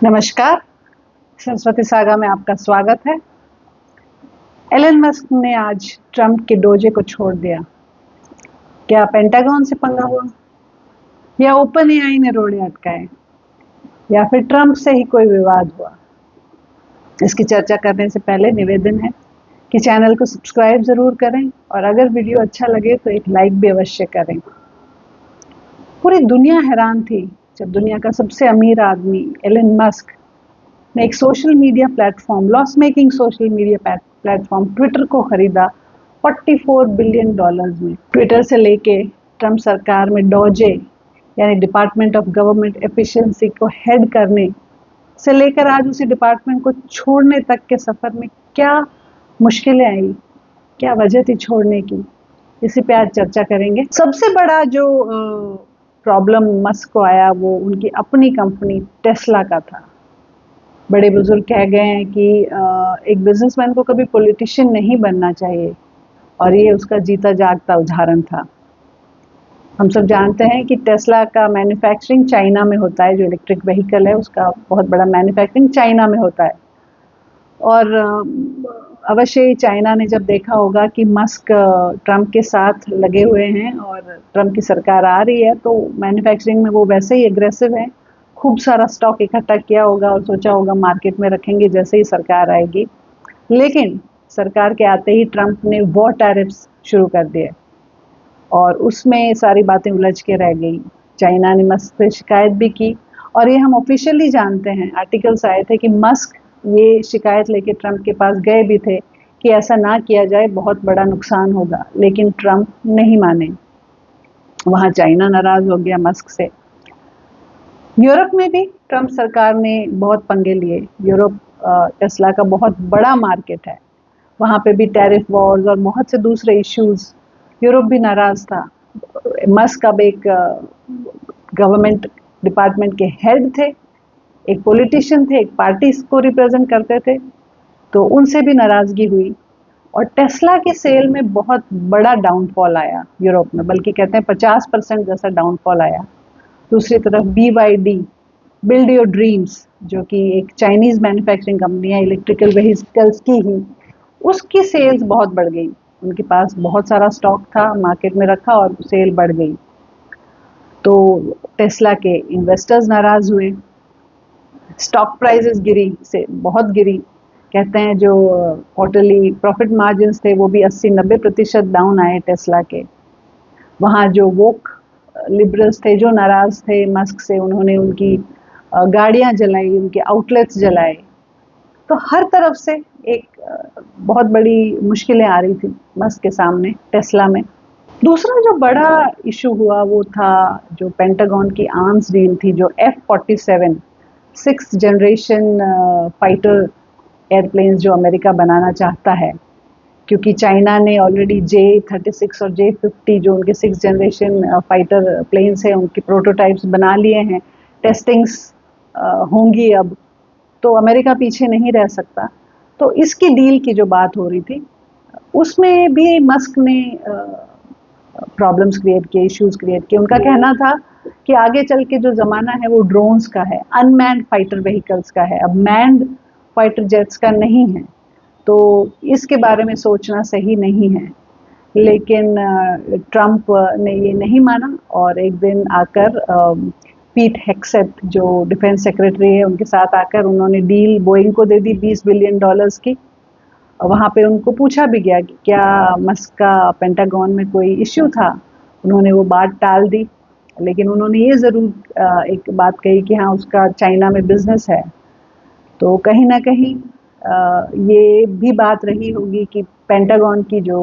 नमस्कार, सरस्वती सागा में आपका स्वागत है। एलन मस्क ने आज ट्रंप के डोजे को छोड़ दिया। क्या पेंटागन से पंगा हुआ, या ओपन एआई ने रोड़े अटकाए, या फिर ट्रंप से ही कोई विवाद हुआ? इसकी चर्चा करने से पहले निवेदन है कि चैनल को सब्सक्राइब जरूर करें और अगर वीडियो अच्छा लगे तो एक लाइक भी अवश्य करें। पूरी दुनिया हैरान थी जब दुनिया का सबसे अमीर आदमी एलन मस्क ने एक social media platform, loss making social media platform Twitter को खरीदा 44 बिलियन डॉलर्स में। ट्विटर से लेके ट्रंप सरकार में डोजे यानी डिपार्टमेंट ऑफ गवर्नमेंट एफिशिएंसी को हेड करने से लेकर आज उसी डिपार्टमेंट को छोड़ने तक के सफर में क्या मुश्किलें आई, क्या वजह थी छोड़ने की, इसी पे आज चर्चा करेंगे। सबसे बड़ा जो प्रॉब्लम मस्क को आया वो उनकी अपनी कंपनी टेस्ला का था। बड़े बुजुर्ग कह गए हैं कि एक बिजनेसमैन को कभी पॉलिटिशियन नहीं बनना चाहिए, और ये उसका जीता जागता उदाहरण था। हम सब जानते हैं कि टेस्ला का मैन्युफैक्चरिंग चाइना में होता है। जो इलेक्ट्रिक व्हीकल है उसका बहुत बड़ा मैन्युफैक्चरिंग चाइना में होता है। और अवश्य चाइना ने जब देखा होगा कि मस्क ट्रंप के साथ लगे हुए हैं और ट्रंप की सरकार आ रही है, तो मैन्युफैक्चरिंग में वो वैसे ही एग्रेसिव है। खूब सारा स्टॉक इकट्ठा किया होगा और सोचा होगा मार्केट में रखेंगे जैसे ही सरकार आएगी। लेकिन सरकार के आते ही ट्रंप ने वॉर टैरिफ्स शुरू कर दिए और उसमें सारी बातें उलझ के रह गई। चाइना ने मस्क से शिकायत भी की और ये हम ऑफिशियली जानते हैं, आर्टिकल्स आए थे कि मस्क ये शिकायत लेके ट्रंप के पास गए भी थे कि ऐसा ना किया जाए, बहुत बड़ा नुकसान होगा। लेकिन ट्रंप नहीं माने। वहाँ चाइना नाराज हो गया मस्क से। यूरोप में भी ट्रंप सरकार ने बहुत पंगे लिए। यूरोप टेस्ला का बहुत बड़ा मार्केट है, वहाँ पे भी टैरिफ वॉर्स और बहुत से दूसरे इश्यूज। यूरोप भी नाराज था। मस्क अब एक गवर्नमेंट डिपार्टमेंट के हेड थे, एक पॉलिटिशियन थे, एक पार्टी को रिप्रेजेंट करते थे, तो उनसे भी नाराजगी हुई और टेस्ला की सेल में बहुत बड़ा डाउनफॉल आया यूरोप में, बल्कि कहते हैं 50% जैसा डाउनफॉल आया। दूसरी तरफ BYD, बिल्ड योर ड्रीम्स, जो कि एक चाइनीज मैन्युफैक्चरिंग कंपनी है इलेक्ट्रिकल व्हीकल्स की ही, उसकी सेल्स बहुत बढ़ गई। उनके पास बहुत सारा स्टॉक था मार्केट में रखा और सेल बढ़ गई। तो टेस्ला के इन्वेस्टर्स नाराज हुए, स्टॉक प्राइसेस गिरी से बहुत गिरी। कहते हैं जो क्वार्टरली प्रॉफिट मार्जिन्स थे वो भी 80-90% डाउन आए टेस्ला के। वहाँ जो वोक लिबरल्स थे जो नाराज थे मस्क से, उन्होंने उनकी गाड़ियाँ जलाई, उनके आउटलेट्स जलाए। तो हर तरफ से एक बहुत बड़ी मुश्किलें आ रही थी मस्क के सामने टेस्ला में। दूसरा जो बड़ा इशू हुआ वो था जो पेंटागन की आर्म्स डील थी, जो F-47 6th generation fighter airplanes जो अमेरिका बनाना चाहता है, क्योंकि चाइना ने ऑलरेडी J-36 और J-50 जो उनके 6th जनरेशन फाइटर प्लेन्स हैं उनके प्रोटोटाइप्स बना लिए हैं। टेस्टिंग्स होंगी अब, तो अमेरिका पीछे नहीं रह सकता। तो इसकी डील की जो बात हो रही थी उसमें भी मस्क ने प्रॉब्लम्स क्रिएट किए, इश्यूज क्रिएट किए। उनका कहना था कि आगे चल के जो ज़माना है वो ड्रोन्स का है, अनमैन्ड फाइटर व्हीकल्स का है, अब मैन्ड फाइटर जेट्स का नहीं है। तो इसके बारे में सोचना सही नहीं है। लेकिन ट्रंप ने ये नहीं माना और एक दिन आकर पीट हेक्सेट जो डिफेंस सेक्रेटरी है उनके साथ आकर उन्होंने डील बोइंग को दे दी 20 बिलियन डॉलर्स की। वहाँ पे उनको पूछा भी गया कि क्या मस्क का पेंटागन में कोई इश्यू था। उन्होंने वो बात टाल दी, लेकिन उन्होंने ये ज़रूर एक बात कही कि हाँ उसका चाइना में बिजनेस है। तो कहीं ना कहीं ये भी बात रही होगी कि पेंटागन की जो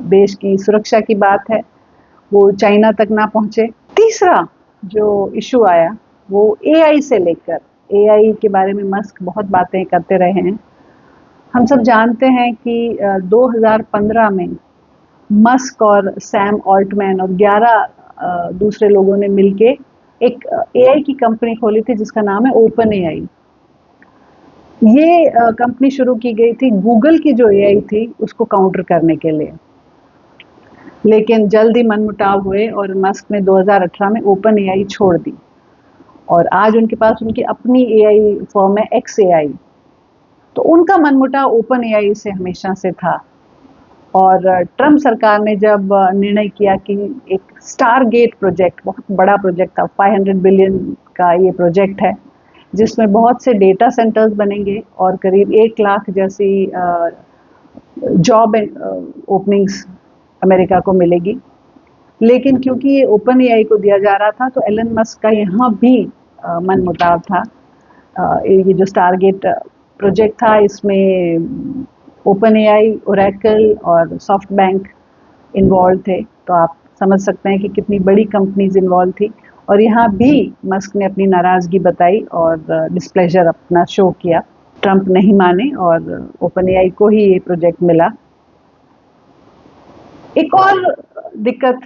देश की सुरक्षा की बात है वो चाइना तक ना पहुँचे। तीसरा जो इशू आया वो AI से लेकर, AI के बारे में मस्क बहुत बातें करते रहे हैं। हम सब जानते हैं कि 2015 में मस्क और सैम ऑल्टमैन और 11 दूसरे लोगों ने मिलके एक AI की कंपनी खोली थी जिसका नाम है ओपन AI। ये कंपनी शुरू की गई थी गूगल की जो AI थी उसको काउंटर करने के लिए, लेकिन जल्द ही मनमुटाव हुए और मस्क ने 2018 में ओपन AI छोड़ दी। और आज उनके पास उनकी अपनी एआई फर्म है XAI। तो उनका मनमुटाव ओपन एआई से हमेशा से था। और ट्रम्प सरकार ने जब निर्णय किया कि एक स्टारगेट प्रोजेक्ट, बहुत बड़ा प्रोजेक्ट था, 500 बिलियन का ये प्रोजेक्ट है, जिसमें बहुत से डेटा सेंटर्स बनेंगे और करीब 1 लाख जैसी जॉब ओपनिंग्स अमेरिका को मिलेगी। लेकिन क्योंकि ये ओपन एआई को दिया जा रहा था, तो एलन मस्क का यहाँ भी मनमुटाव था। ये जो स्टारगेट प्रोजेक्ट था, इसमें ओपन एआई, ओरेकल और सॉफ्ट बैंक इन्वॉल्व थे। तो आप समझ सकते हैं कि कितनी बड़ी कंपनीज इन्वॉल्व थी। और यहाँ भी मस्क ने अपनी नाराज़गी बताई और डिस्प्लेजर अपना शो किया। ट्रम्प नहीं माने और ओपन एआई को ही ये प्रोजेक्ट मिला। एक और दिक्कत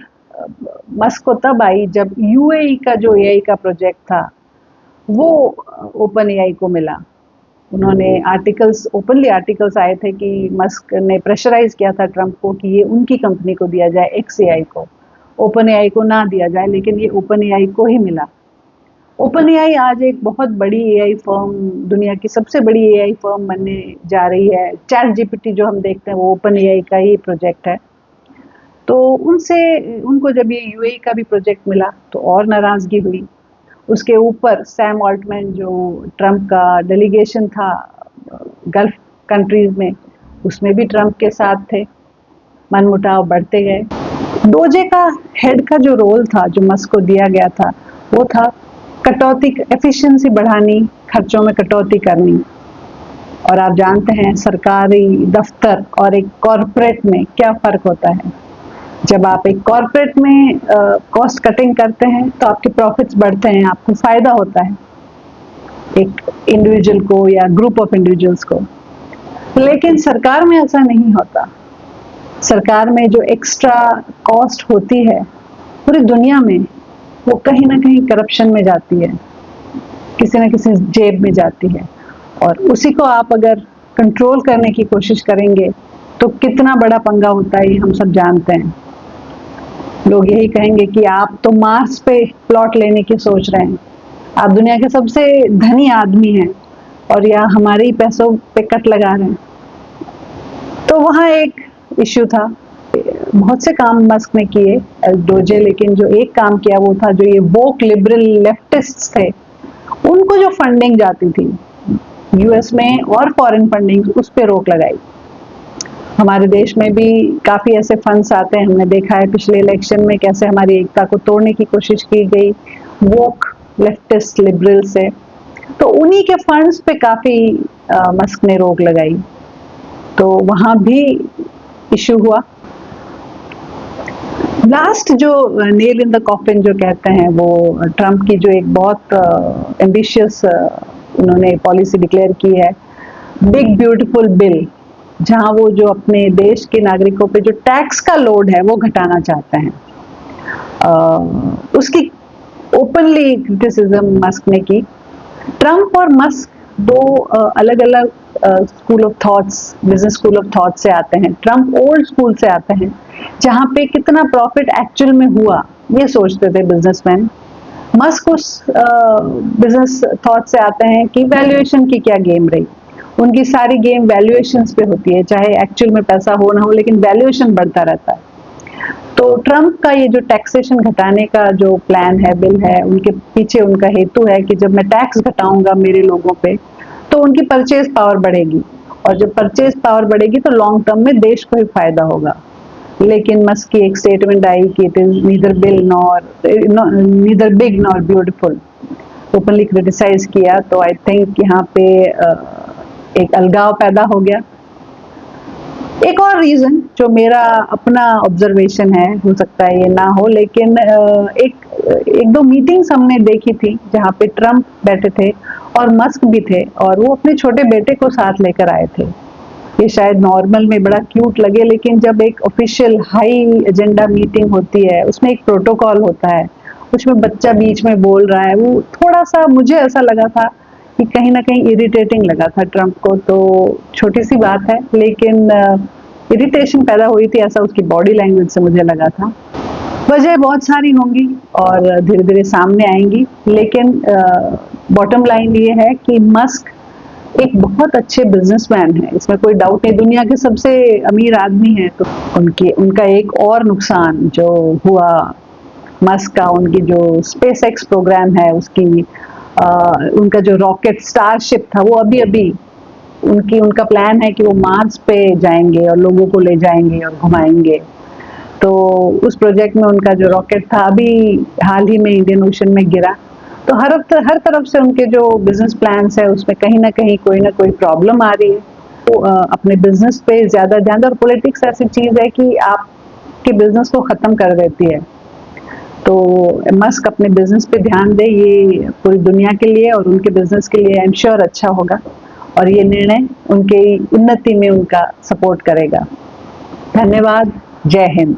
मस्क को तब आई जब यूएई का जो एआई का प्रोजेक्ट था वो ओपन एआई को मिला। उन्होंने ओपनली आर्टिकल्स आए थे कि मस्क ने प्रेशराइज किया था ट्रम्प को कि ये उनकी कंपनी को दिया जाए, XAI को, ओपन एआई को ना दिया जाए, लेकिन ये ओपन एआई को ही मिला। ओपन एआई आज एक बहुत बड़ी एआई फर्म, दुनिया की सबसे बड़ी एआई फर्म बनने जा रही है। चैट जीपीटी जो हम देखते हैं वो ओपन एआई का ही प्रोजेक्ट है। तो उनको जब ये यूएई का भी प्रोजेक्ट मिला तो और नाराज़गी हुई। उसके ऊपर सैम ऑल्टमैन जो ट्रम्प का डेलीगेशन था गल्फ कंट्रीज में, उसमें भी ट्रम्प के साथ थे। मनमुटाव बढ़ते गए। डोजे का हेड का जो रोल था, जो मस्क को दिया गया था, वो था कटौती, एफिशिएंसी बढ़ानी, खर्चों में कटौती करनी। और आप जानते हैं सरकारी दफ्तर और एक कॉरपोरेट में क्या फ़र्क होता है। जब आप एक कॉरपोरेट में कॉस्ट कटिंग करते हैं तो आपके प्रॉफिट्स बढ़ते हैं, आपको फ़ायदा होता है एक इंडिविजुअल को या ग्रुप ऑफ इंडिविजुअल्स को। लेकिन सरकार में ऐसा नहीं होता। सरकार में जो एक्स्ट्रा कॉस्ट होती है पूरी दुनिया में, वो कहीं ना कहीं करप्शन में जाती है, किसी न किसी जेब में जाती है। और उसी को आप अगर कंट्रोल करने की कोशिश करेंगे तो कितना बड़ा पंगा होता है ये हम सब जानते हैं। लोग यही कहेंगे कि आप तो मार्स पे प्लॉट लेने की सोच रहे हैं, आप दुनिया के सबसे धनी आदमी हैं और या हमारे ही पैसों पे कट लगा रहे हैं। तो वहाँ एक इश्यू था। बहुत से काम मस्क ने किए डोजे, लेकिन जो एक काम किया वो था जो ये वोक लिबरल लेफ्टिस्ट्स थे, उनको जो फंडिंग जाती थी यूएस में और फॉरेन फंडिंग, उस पे रोक लगाई। हमारे देश में भी काफ़ी ऐसे फंड्स आते हैं, हमने देखा है पिछले इलेक्शन में कैसे हमारी एकता को तोड़ने की कोशिश की गई वोक लेफ्टिस्ट लिबरल से। तो उन्हीं के फंड्स पे काफ़ी मस्क ने रोक लगाई। तो वहाँ भी इशू हुआ। लास्ट जो नेल इन द कॉफिन जो कहते हैं, वो ट्रम्प की जो एक बहुत एम्बिशियस उन्होंने पॉलिसी डिक्लेयर की है, बिग ब्यूटीफुल बिल, जहां वो जो अपने देश के नागरिकों पे जो टैक्स का लोड है वो घटाना चाहते हैं। उसकी ओपनली क्रिटिसिज्म मस्क ने की। ट्रम्प और मस्क दो अलग अलग school of thoughts, business school of thought से आते हैं। ट्रम्प ओल्ड स्कूल से आते हैं, जहां पे कितना प्रॉफिट एक्चुअल में हुआ ये सोचते थे बिजनेसमैन। मस्क उस बिजनेस थॉट से आते हैं कि वैल्यूएशन की क्या गेम रही। उनकी सारी गेम वैल्यूएशंस पे होती है, चाहे एक्चुअल में पैसा हो ना हो, लेकिन वैल्यूएशन बढ़ता रहता है। तो ट्रम्प का ये जो टैक्सेशन घटाने का जो प्लान है, बिल है, उनके पीछे उनका हेतु है कि जब मैं टैक्स घटाऊंगा मेरे लोगों पे तो उनकी परचेज पावर बढ़ेगी, और जब परचेज पावर बढ़ेगी तो लॉन्ग टर्म में देश को ही फायदा होगा। लेकिन मस्क की एक स्टेटमेंट आई कि it is neither big nor beautiful, openly criticize किया। तो आई थिंक यहाँ पे एक अलगाव पैदा हो गया। एक और रीजन जो मेरा अपना ऑब्जर्वेशन है, हो सकता है ये ना हो, लेकिन एक दो मीटिंग्स हमने देखी थी जहाँ पे ट्रम्प बैठे थे और मस्क भी थे, और वो अपने छोटे बेटे को साथ लेकर आए थे। ये शायद नॉर्मल में बड़ा क्यूट लगे, लेकिन जब एक ऑफिशियल हाई एजेंडा मीटिंग होती है उसमें एक प्रोटोकॉल होता है, उसमें बच्चा बीच में बोल रहा है, वो थोड़ा सा मुझे ऐसा लगा था कि कहीं ना कहीं इरिटेटिंग लगा था ट्रम्प को। तो छोटी सी बात है, लेकिन इरिटेशन पैदा हुई थी, ऐसा उसकी बॉडी लैंग्वेज से मुझे लगा था। वजह बहुत सारी होंगी और धीरे धीरे सामने आएंगी, लेकिन बॉटम लाइन ये है कि मस्क एक बहुत अच्छे बिजनेसमैन है, इसमें कोई डाउट नहीं। दुनिया के सबसे अमीर आदमी हैं, तो उनका एक और नुकसान जो हुआ मस्क का, उनकी जो स्पेस एक्स प्रोग्राम है उसकी उनका जो रॉकेट स्टारशिप था, वो अभी अभी उनका प्लान है कि वो मार्स पे जाएंगे और लोगों को ले जाएंगे और घुमाएंगे। तो उस प्रोजेक्ट में उनका जो रॉकेट था अभी हाल ही में इंडियन ओशन में गिरा। तो हर तरफ से उनके जो बिजनेस प्लान्स है उसमें कहीं ना कोई प्रॉब्लम आ रही है। तो अपने बिजनेस पे ज्यादा ध्यान दें, और पॉलिटिक्स ऐसी चीज है कि आपके बिजनेस को खत्म कर देती है। तो मस्क अपने बिजनेस पे ध्यान दे, ये पूरी दुनिया के लिए और उनके बिजनेस के लिए आई एम श्योर अच्छा होगा, और ये निर्णय उनके उन्नति में उनका सपोर्ट करेगा। धन्यवाद। जय हिंद।